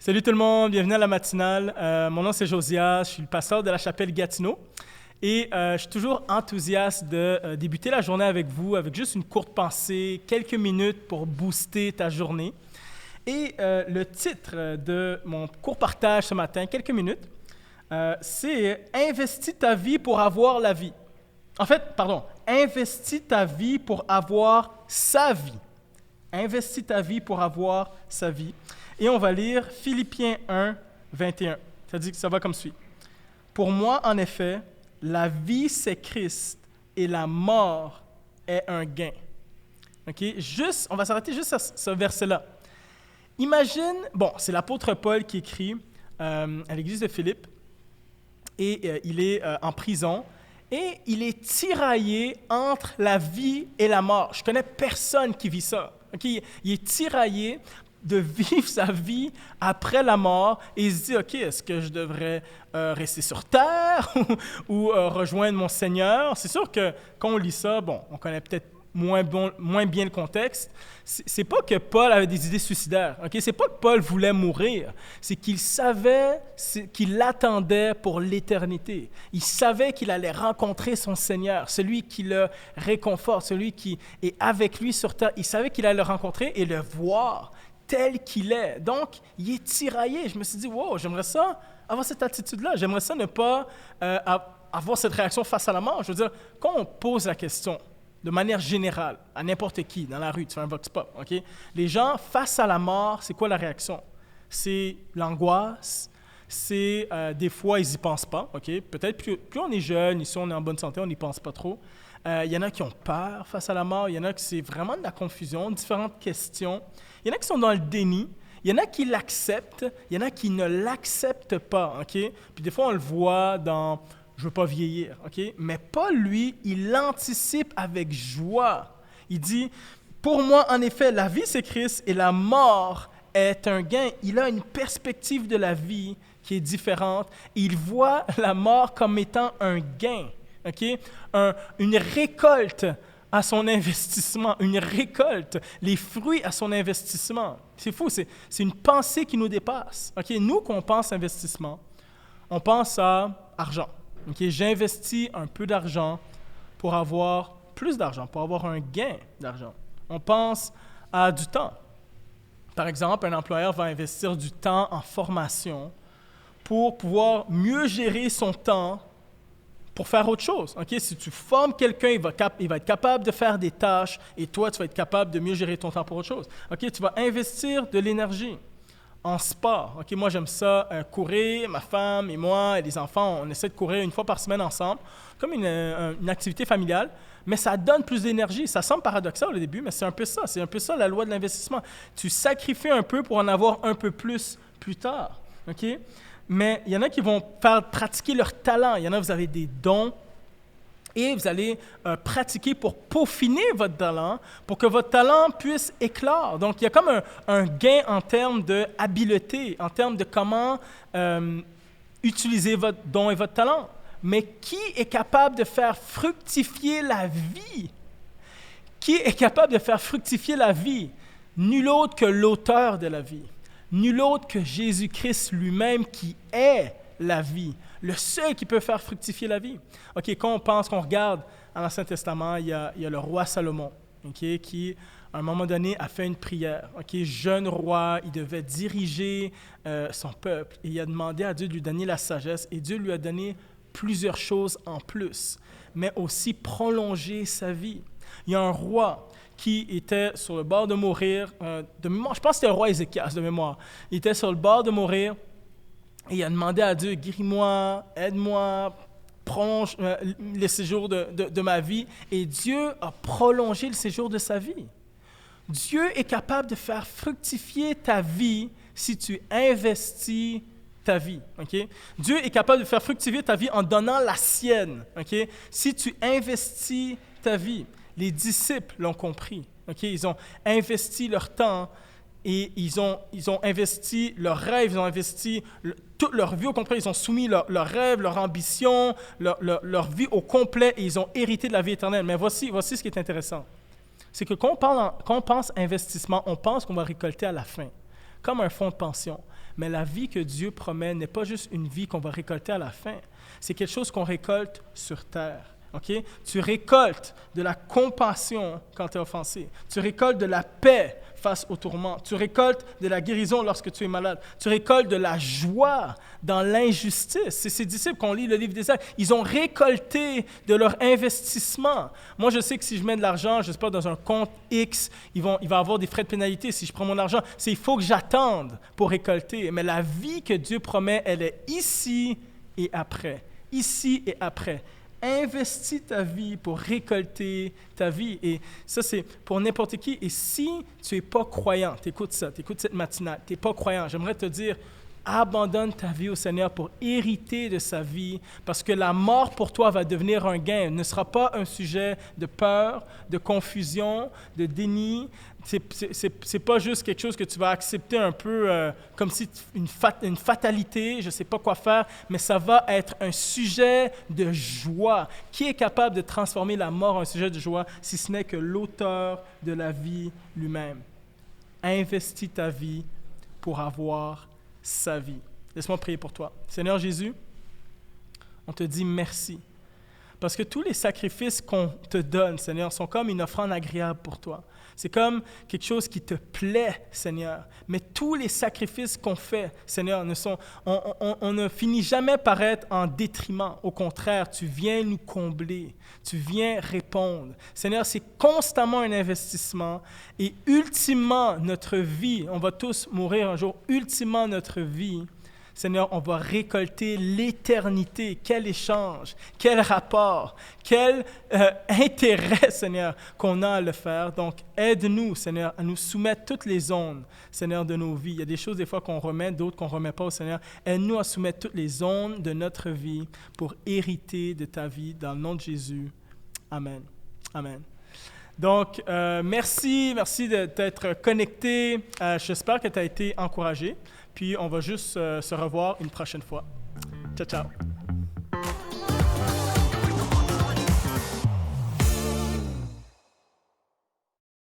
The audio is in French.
Salut tout le monde, bienvenue à la matinale. Mon nom c'est Josias, je suis le pasteur de la chapelle Gatineau et je suis toujours enthousiaste de débuter la journée avec vous avec juste une courte pensée, quelques minutes pour booster ta journée. Et le titre de mon court partage ce matin, quelques minutes, c'est « Investis ta vie pour avoir la vie ». En fait, pardon, « Investis ta vie pour avoir sa vie ». Investis ta vie pour avoir sa vie. Et on va lire Philippiens 1, 21. Ça dit que ça va comme suit. « Pour moi, en effet, la vie, c'est Christ et la mort est un gain. » OK? On va s'arrêter juste à ce verset-là. Imagine, c'est l'apôtre Paul qui écrit à l'église de Philippe et il est en prison et il est tiraillé entre la vie et la mort. Je connais personne qui vit ça. Okay? Il est tiraillé de vivre sa vie après la mort et il se dit, OK, est-ce que je devrais rester sur terre ou rejoindre mon Seigneur? C'est sûr que quand on lit ça, on connaît peut-être moins bien le contexte. C'est pas que Paul avait des idées suicidaires. Okay? C'est pas que Paul voulait mourir. C'est qu'il savait qu'il l'attendait pour l'éternité. Il savait qu'il allait rencontrer son Seigneur, celui qui le réconforte, celui qui est avec lui sur terre. Il savait qu'il allait le rencontrer et le voir tel qu'il est. Donc, il est tiraillé. Je me suis dit, wow, j'aimerais ça avoir cette attitude-là. J'aimerais ça ne pas avoir cette réaction face à la mort. Je veux dire, quand on pose la question de manière générale à n'importe qui dans la rue, tu fais un vox pop, OK? Les gens, face à la mort, c'est quoi la réaction? C'est l'angoisse. C'est des fois, ils n'y pensent pas, OK? Peut-être plus on est jeune, ici on est en bonne santé, on n'y pense pas trop. Il y en a qui ont peur face à la mort. Il y en a qui c'est vraiment de la confusion, différentes questions. Il y en a qui sont dans le déni. Il y en a qui l'acceptent. Il y en a qui ne l'acceptent pas, OK? Puis des fois, on le voit dans « je veux pas vieillir », OK? Mais Paul, lui, il l'anticipe avec joie. Il dit « Pour moi, en effet, la vie, c'est Christ et la mort est un gain. » Il a une perspective de la vie qui est différente. Il voit la mort comme étant un gain. Okay? Une récolte à son investissement, une récolte, les fruits à son investissement. C'est fou, c'est une pensée qui nous dépasse. Okay? Nous, quand on pense investissement, on pense à argent. Okay? J'investis un peu d'argent pour avoir plus d'argent, pour avoir un gain d'argent. On pense à du temps. Par exemple, un employeur va investir du temps en formation pour pouvoir mieux gérer son temps pour faire autre chose. Okay? Si tu formes quelqu'un, il va être capable de faire des tâches et toi, tu vas être capable de mieux gérer ton temps pour autre chose. Okay? Tu vas investir de l'énergie en sport. Okay? Moi, j'aime ça, courir. Ma femme et moi et les enfants, on essaie de courir une fois par semaine ensemble, comme une activité familiale, mais ça donne plus d'énergie. Ça semble paradoxal au début, mais c'est un peu ça. C'est un peu ça la loi de l'investissement. Tu sacrifies un peu pour en avoir un peu plus tard. Okay? Mais il y en a qui vont faire pratiquer leur talent. Il y en a, vous avez des dons et vous allez pratiquer pour peaufiner votre talent, pour que votre talent puisse éclore. Donc, il y a comme un gain en termes d'habileté, en termes de comment utiliser votre don et votre talent. Mais qui est capable de faire fructifier la vie? Qui est capable de faire fructifier la vie? Nul autre que l'auteur de la vie. Nul autre que Jésus-Christ lui-même qui est la vie, le seul qui peut faire fructifier la vie. OK, quand qu'on regarde dans l'Ancien Testament, il y a le roi Salomon, okay, qui, à un moment donné, a fait une prière. Okay, jeune roi, il devait diriger son peuple et il a demandé à Dieu de lui donner la sagesse et Dieu lui a donné plusieurs choses en plus, mais aussi prolonger sa vie. Il y a un roi qui était sur le bord de mourir, de mémoire, je pense que c'était le roi Ézéchias de mémoire. Il était sur le bord de mourir et il a demandé à Dieu, guéris-moi, aide-moi, prolonge le séjour de ma vie. Et Dieu a prolongé le séjour de sa vie. Dieu est capable de faire fructifier ta vie si tu investis ta vie. Okay? Dieu est capable de faire fructifier ta vie en donnant la sienne. Okay? Si tu investis ta vie. Les disciples l'ont compris. Okay? Ils ont investi leur temps et ils ont investi leurs rêves, ils ont investi toute leur vie au complet. Ils ont soumis leurs rêves, leur ambition, leur vie au complet et ils ont hérité de la vie éternelle. Mais voici ce qui est intéressant. C'est que quand on pense investissement, on pense qu'on va récolter à la fin. comme un fonds de pension. Mais la vie que Dieu promet n'est pas juste une vie qu'on va récolter à la fin. C'est quelque chose qu'on récolte sur terre. Okay? Tu récoltes de la compassion quand tu es offensé. Tu récoltes de la paix face au tourment. Tu récoltes de la guérison lorsque tu es malade. Tu récoltes de la joie dans l'injustice. C'est ces disciples qu'on lit le livre des Actes. Ils ont récolté de leur investissement. Moi, je sais que si je mets de l'argent, je ne sais pas, dans un compte X, il va y avoir des frais de pénalité. Si je prends mon argent, il faut que j'attende pour récolter. Mais la vie que Dieu promet, elle est ici et après. Ici et après. Investis ta vie pour récolter ta vie. Et ça, c'est pour n'importe qui. Et si tu n'es pas croyant, tu écoutes ça, tu écoutes cette matinale, tu n'es pas croyant, j'aimerais te dire, abandonne ta vie au Seigneur pour hériter de sa vie, parce que la mort pour toi va devenir un gain. Elle ne sera pas un sujet de peur, de confusion, de déni. C'est pas juste quelque chose que tu vas accepter un peu comme si une fatalité, je ne sais pas quoi faire, mais ça va être un sujet de joie. Qui est capable de transformer la mort en un sujet de joie, si ce n'est que l'auteur de la vie lui-même? Investis ta vie pour avoir sa vie. Laisse-moi prier pour toi. Seigneur Jésus, on te dit merci. Parce que tous les sacrifices qu'on te donne, Seigneur, sont comme une offrande agréable pour toi. C'est comme quelque chose qui te plaît, Seigneur. Mais tous les sacrifices qu'on fait, Seigneur, on ne finit jamais par être en détriment. Au contraire, tu viens nous combler. Tu viens répondre. Seigneur, c'est constamment un investissement. Et ultimement, notre vie, on va tous mourir un jour, ultimement, notre vie, Seigneur, on va récolter l'éternité. Quel échange, quel rapport, quel intérêt, Seigneur, qu'on a à le faire. Donc, aide-nous, Seigneur, à nous soumettre toutes les zones, Seigneur, de nos vies. Il y a des choses, des fois, qu'on remet, d'autres qu'on ne remet pas au Seigneur. Aide-nous à soumettre toutes les zones de notre vie pour hériter de ta vie, dans le nom de Jésus. Amen. Amen. Donc, merci de t'être connecté. J'espère que tu as été encouragé. Puis, on va juste se revoir une prochaine fois. Ciao, ciao.